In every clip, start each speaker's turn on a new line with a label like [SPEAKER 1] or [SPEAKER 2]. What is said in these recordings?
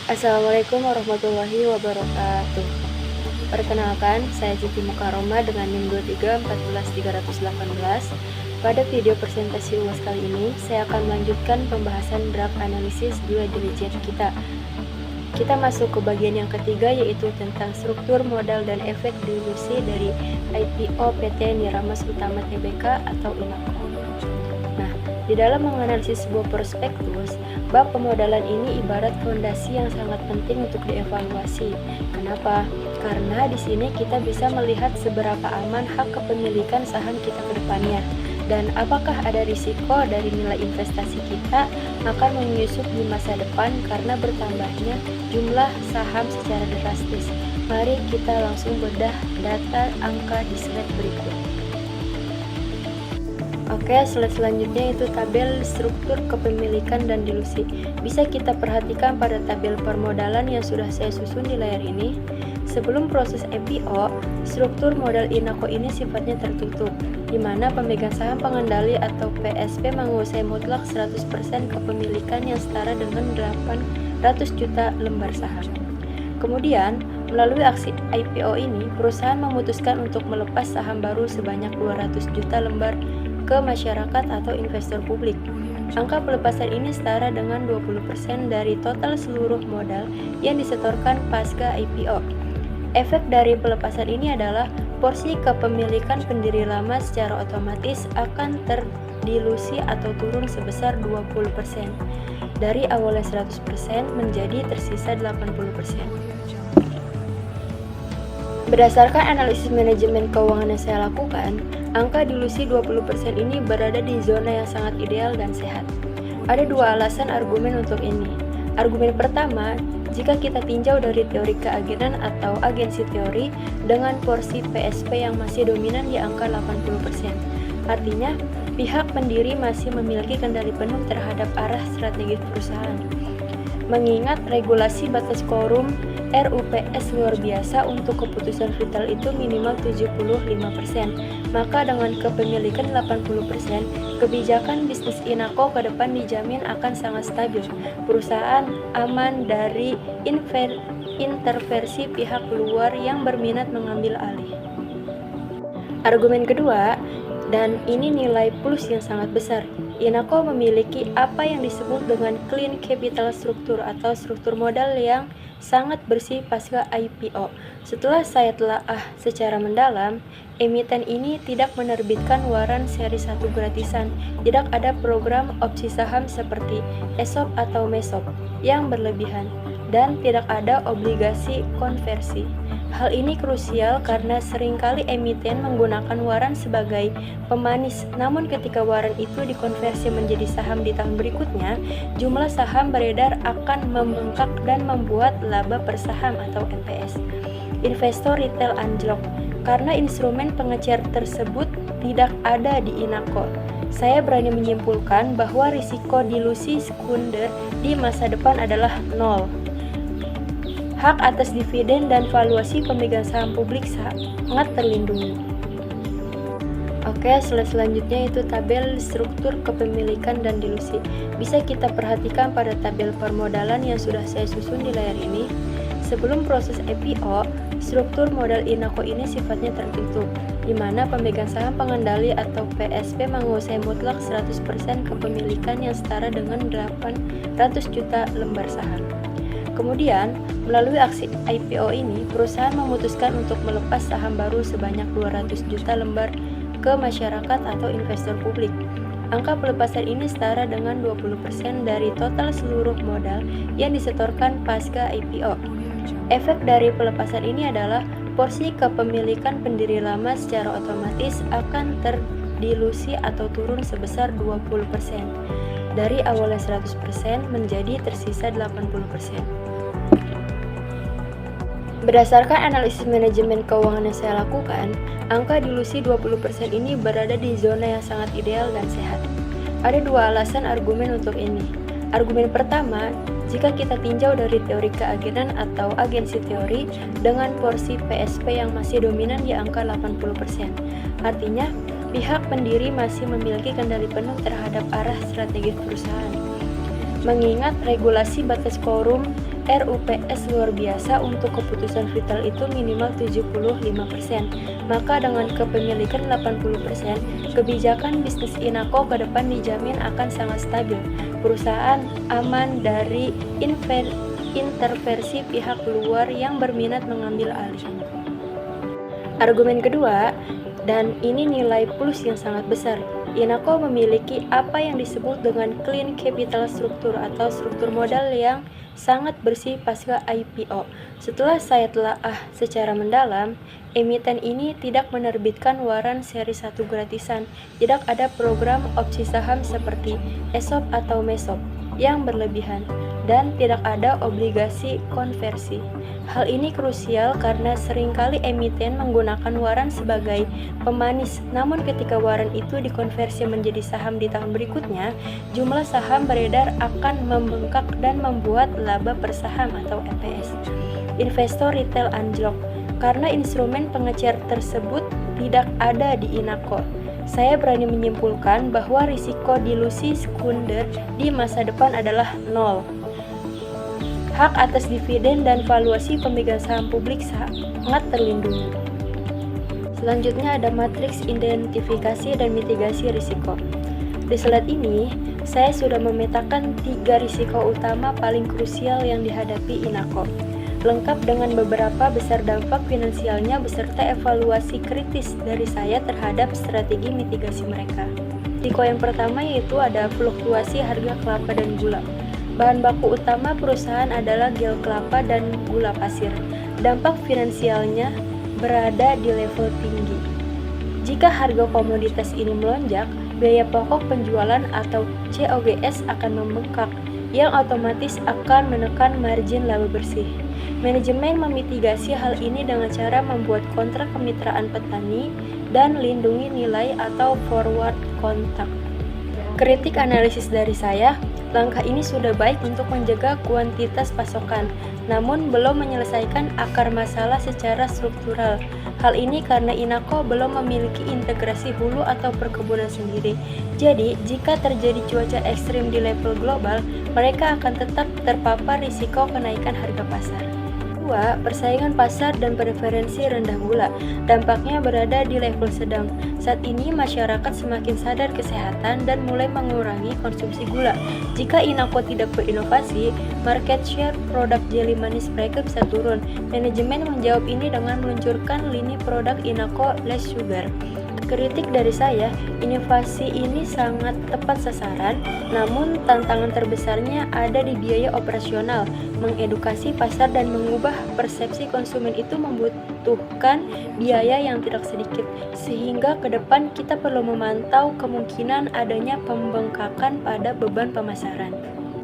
[SPEAKER 1] Assalamualaikum warahmatullahi wabarakatuh. Perkenalkan, saya Siti Mukaroma dengan NIM 23 Pada video presentasi UAS kali ini, saya akan melanjutkan pembahasan draft analisis due diligence kita. Kita masuk ke bagian yang ketiga, yaitu tentang struktur, modal, dan efek dilusi dari IPO PT Niramas Utama Tbk atau INAKO. Nah, di dalam menganalisis sebuah prospektus, bab pemodalan ini ibarat fondasi yang sangat penting untuk dievaluasi. Kenapa? Karena di sini kita bisa melihat seberapa aman hak kepemilikan saham kita ke depannya, dan apakah ada risiko dari nilai investasi kita akan menyusup di masa depan karena bertambahnya jumlah saham secara drastis. Mari kita langsung bedah data angka di slide berikut. Oke, slide selanjutnya itu tabel struktur kepemilikan dan dilusi. Bisa kita perhatikan pada tabel permodalan yang sudah saya susun di layar ini. Sebelum proses IPO, struktur modal INAKO ini sifatnya tertutup, di mana pemegang saham pengendali atau PSP menguasai mutlak 100% kepemilikan yang setara dengan 800 juta lembar saham. Kemudian, melalui aksi IPO ini, perusahaan memutuskan untuk melepas saham baru sebanyak 200 juta lembar ke masyarakat atau investor publik. Angka pelepasan ini setara dengan 20% dari total seluruh modal yang disetorkan pasca IPO. Efek dari pelepasan ini adalah porsi kepemilikan pendiri lama secara otomatis akan terdilusi atau turun sebesar 20%. Dari awalnya 100% menjadi tersisa 80%. Berdasarkan analisis manajemen keuangan yang saya lakukan, angka dilusi 20% ini berada di zona yang sangat ideal dan sehat. Ada dua alasan argumen untuk ini. Argumen pertama, jika kita tinjau dari teori keagenan atau agensi teori dengan porsi PSP yang masih dominan di angka 80%. Artinya, pihak pendiri masih memiliki kendali penuh terhadap arah strategis perusahaan. Mengingat regulasi batas quorum RUPS luar biasa untuk keputusan vital itu minimal 75%, maka dengan kepemilikan 80%, kebijakan bisnis INAKO ke depan dijamin akan sangat stabil. Perusahaan aman dari intervensi pihak luar yang berminat mengambil alih. Argumen kedua, dan ini nilai plus yang sangat besar. INAKO memiliki apa yang disebut dengan clean capital struktur atau struktur modal yang sangat bersih pasca IPO. Setelah saya telaah secara mendalam, emiten ini tidak menerbitkan waran seri 1 gratisan, tidak ada program opsi saham seperti ESOP atau MESOP yang berlebihan, dan tidak ada obligasi konversi. Hal ini krusial karena seringkali emiten menggunakan waran sebagai pemanis, namun ketika waran itu dikonversi menjadi saham di tahun berikutnya, jumlah saham beredar akan membengkak dan membuat laba per saham atau NPS. Investor retail anjlok karena instrumen pengecer tersebut tidak ada di INAKO. Saya berani menyimpulkan bahwa risiko dilusi sekunder di masa depan adalah nol. Hak atas dividen dan valuasi pemegang saham publik sangat terlindungi. Oke, slide selanjutnya itu tabel struktur kepemilikan dan dilusi. Bisa kita perhatikan pada tabel permodalan yang sudah saya susun di layar ini. Sebelum proses IPO, struktur modal INAKO ini sifatnya tertutup, di mana pemegang saham pengendali atau PSP menguasai mutlak 100% kepemilikan yang setara dengan 800 juta lembar saham. Kemudian, melalui aksi IPO ini, perusahaan memutuskan untuk melepas saham baru sebanyak 200 juta lembar ke masyarakat atau investor publik. Angka pelepasan ini setara dengan 20% dari total seluruh modal yang disetorkan pasca IPO. Efek dari pelepasan ini adalah porsi kepemilikan pendiri lama secara otomatis akan terdilusi atau turun sebesar 20%. Dari awalnya 100% menjadi tersisa 80%. Berdasarkan analisis manajemen keuangan yang saya lakukan, angka dilusi 20% ini berada di zona yang sangat ideal dan sehat. Ada dua alasan argumen untuk ini. Argumen pertama, jika kita tinjau dari teori keagenan atau agensi teori dengan porsi PSP yang masih dominan di angka 80%. Artinya, pihak pendiri masih memiliki kendali penuh terhadap arah strategis perusahaan. Mengingat regulasi batas quorum RUPS luar biasa untuk keputusan vital itu minimal 75%. Maka dengan kepemilikan 80%, kebijakan bisnis Inako ke depan dijamin akan sangat stabil. Perusahaan aman dari intervensi pihak luar yang berminat mengambil alih. Argumen kedua, dan ini nilai plus yang sangat besar. Inako memiliki apa yang disebut dengan clean capital structure atau struktur modal yang sangat bersih pasca IPO. Setelah saya telaah secara mendalam, emiten ini tidak menerbitkan waran seri 1 gratisan, tidak ada program opsi saham seperti ESOP atau MESOP yang berlebihan, dan tidak ada obligasi konversi. Hal ini krusial karena seringkali emiten menggunakan waran sebagai pemanis, namun ketika waran itu dikonversi menjadi saham di tahun berikutnya, jumlah saham beredar akan membengkak dan membuat laba per saham atau EPS. Investor retail anjlok karena instrumen pengecer tersebut tidak ada di Inako. Saya berani menyimpulkan bahwa risiko dilusi sekunder di masa depan adalah nol. Hak atas dividen dan valuasi pemegang saham publik sangat terlindungi. Selanjutnya ada matriks identifikasi dan mitigasi risiko. Di slide ini, saya sudah memetakan 3 risiko utama paling krusial yang dihadapi Inako, lengkap dengan beberapa besar dampak finansialnya beserta evaluasi kritis dari saya terhadap strategi mitigasi mereka. Risiko yang pertama yaitu ada fluktuasi harga kelapa dan gula. Bahan baku utama perusahaan adalah gel kelapa dan gula pasir. Dampak finansialnya berada di level tinggi. Jika harga komoditas ini melonjak, biaya pokok penjualan atau COGS akan membengkak, yang otomatis akan menekan margin laba bersih. Manajemen memitigasi hal ini dengan cara membuat kontrak kemitraan petani dan lindungi nilai atau forward contract. Kritik analisis dari saya, langkah ini sudah baik untuk menjaga kuantitas pasokan, namun belum menyelesaikan akar masalah secara struktural. Hal ini karena Inako belum memiliki integrasi hulu atau perkebunan sendiri. Jadi, jika terjadi cuaca ekstrim di level global, mereka akan tetap terpapar risiko kenaikan harga pasar. 2. Persaingan pasar dan preferensi rendah gula. Dampaknya berada di level sedang. Saat ini masyarakat semakin sadar kesehatan dan mulai mengurangi konsumsi gula. Jika Inako tidak berinovasi, market share produk jeli manis mereka bisa turun. Manajemen menjawab ini dengan meluncurkan lini produk Inako Less Sugar. Kritik dari saya, inovasi ini sangat tepat sasaran, namun tantangan terbesarnya ada di biaya operasional. Mengedukasi pasar dan mengubah persepsi konsumen itu membutuhkan biaya yang tidak sedikit, sehingga ke depan kita perlu memantau kemungkinan adanya pembengkakan pada beban pemasaran.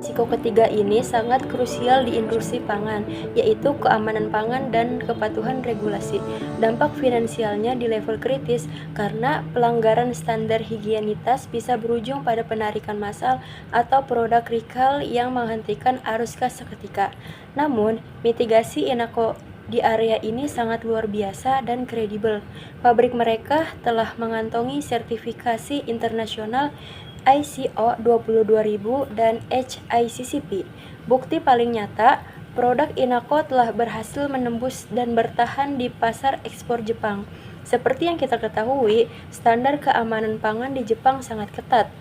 [SPEAKER 1] Risiko ketiga ini sangat krusial di industri pangan, yaitu keamanan pangan dan kepatuhan regulasi. Dampak finansialnya di level kritis karena pelanggaran standar higienitas bisa berujung pada penarikan massal atau produk recall yang menghentikan arus kas seketika. Namun, mitigasi Inako di area ini sangat luar biasa dan kredibel. Pabrik mereka telah mengantongi sertifikasi internasional ISO 22000 dan HACCP. Bukti paling nyata, produk Inako telah berhasil menembus dan bertahan di pasar ekspor Jepang. Seperti yang kita ketahui, standar keamanan pangan di Jepang sangat ketat.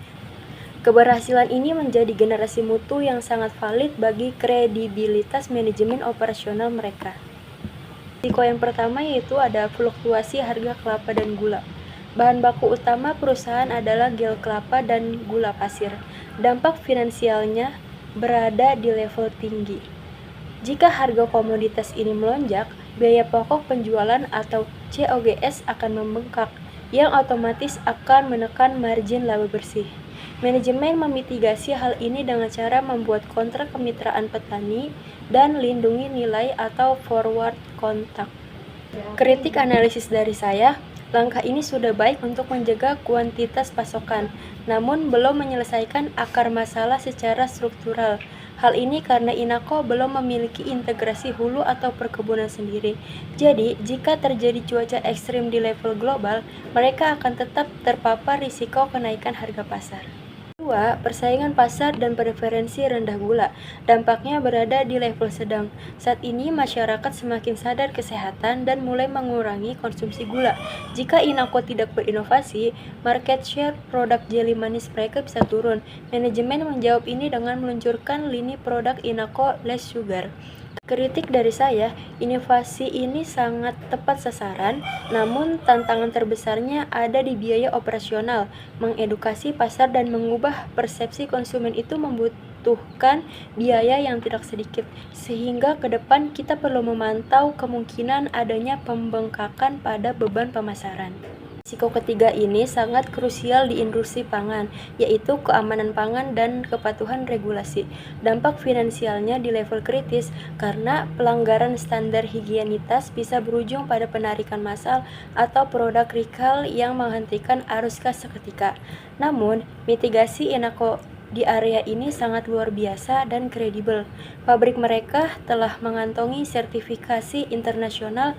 [SPEAKER 1] Keberhasilan ini menjadi generasi mutu yang sangat valid bagi kredibilitas manajemen operasional mereka. Risiko yang pertama yaitu ada fluktuasi harga kelapa dan gula. Bahan baku utama perusahaan adalah gel kelapa dan gula pasir. Dampak finansialnya berada di level tinggi. Jika harga komoditas ini melonjak, biaya pokok penjualan atau COGS akan membengkak, yang otomatis akan menekan margin laba bersih. Manajemen memitigasi hal ini dengan cara membuat kontrak kemitraan petani dan lindungi nilai atau forward contract. Kritik analisis dari saya, langkah ini sudah baik untuk menjaga kuantitas pasokan, namun belum menyelesaikan akar masalah secara struktural. Hal ini karena Inako belum memiliki integrasi hulu atau perkebunan sendiri. Jadi, jika terjadi cuaca ekstrim di level global, mereka akan tetap terpapar risiko kenaikan harga pasar. Kedua, persaingan pasar dan preferensi rendah gula. Dampaknya berada di level sedang. Saat ini masyarakat semakin sadar kesehatan dan mulai mengurangi konsumsi gula. Jika Inako tidak berinovasi, market share produk jeli manis mereka bisa turun. Manajemen menjawab ini dengan meluncurkan lini produk Inako Less Sugar. Kritik dari saya, inovasi ini sangat tepat sasaran, namun tantangan terbesarnya ada di biaya operasional. Mengedukasi pasar dan mengubah persepsi konsumen itu membutuhkan biaya yang tidak sedikit, sehingga ke depan kita perlu memantau kemungkinan adanya pembengkakan pada beban pemasaran. Risiko ketiga ini sangat krusial di industri pangan, yaitu keamanan pangan dan kepatuhan regulasi. Dampak finansialnya di level kritis karena pelanggaran standar higienitas bisa berujung pada penarikan massal atau produk recall yang menghentikan arus gas seketika. Namun, mitigasi Inako di area ini sangat luar biasa dan kredibel. Pabrik mereka telah mengantongi sertifikasi internasional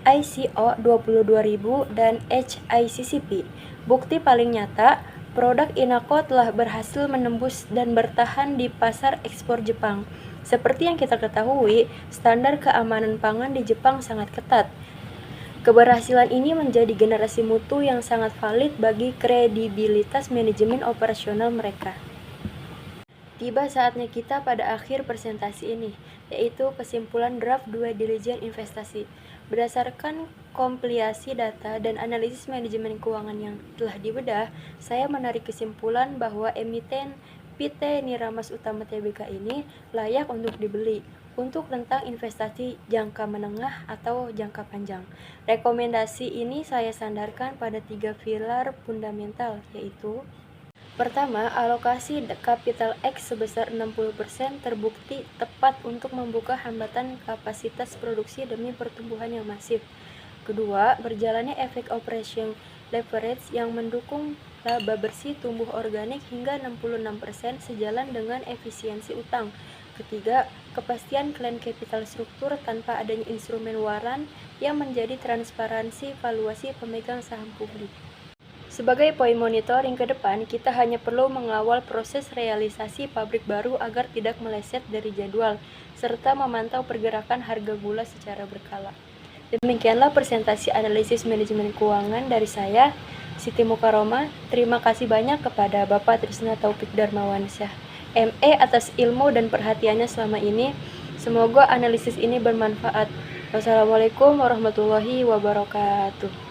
[SPEAKER 1] ISO 22000 dan HACCP. Bukti paling nyata, produk Inako telah berhasil menembus dan bertahan di pasar ekspor Jepang. Seperti yang kita ketahui, standar keamanan pangan di Jepang sangat ketat. Keberhasilan ini menjadi generasi mutu yang sangat valid bagi kredibilitas manajemen operasional mereka. Tiba saatnya kita pada akhir presentasi ini, yaitu kesimpulan draft 2 Diligence Investasi. Berdasarkan kompilasi data dan analisis manajemen keuangan yang telah dibedah, saya menarik kesimpulan bahwa emiten PT Niramas Utama Tbk ini layak untuk dibeli untuk rentang investasi jangka menengah atau jangka panjang. Rekomendasi ini saya sandarkan pada 3 pilar fundamental, yaitu: pertama, alokasi capital X sebesar 60% terbukti tepat untuk membuka hambatan kapasitas produksi demi pertumbuhan yang masif. Kedua, berjalannya efek operation leverage yang mendukung laba bersih tumbuh organik hingga 66% sejalan dengan efisiensi utang. Ketiga, kepastian clean capital struktur tanpa adanya instrumen waran yang menjadi transparansi valuasi pemegang saham publik. Sebagai poin monitoring ke depan, kita hanya perlu mengawal proses realisasi pabrik baru agar tidak meleset dari jadwal, serta memantau pergerakan harga gula secara berkala. Demikianlah presentasi analisis manajemen keuangan dari saya, Siti Mukaroma. Terima kasih banyak kepada Bapak Trisna Taufik Darmawansyah, ME, atas ilmu dan perhatiannya selama ini. Semoga analisis ini bermanfaat. Wassalamualaikum warahmatullahi wabarakatuh.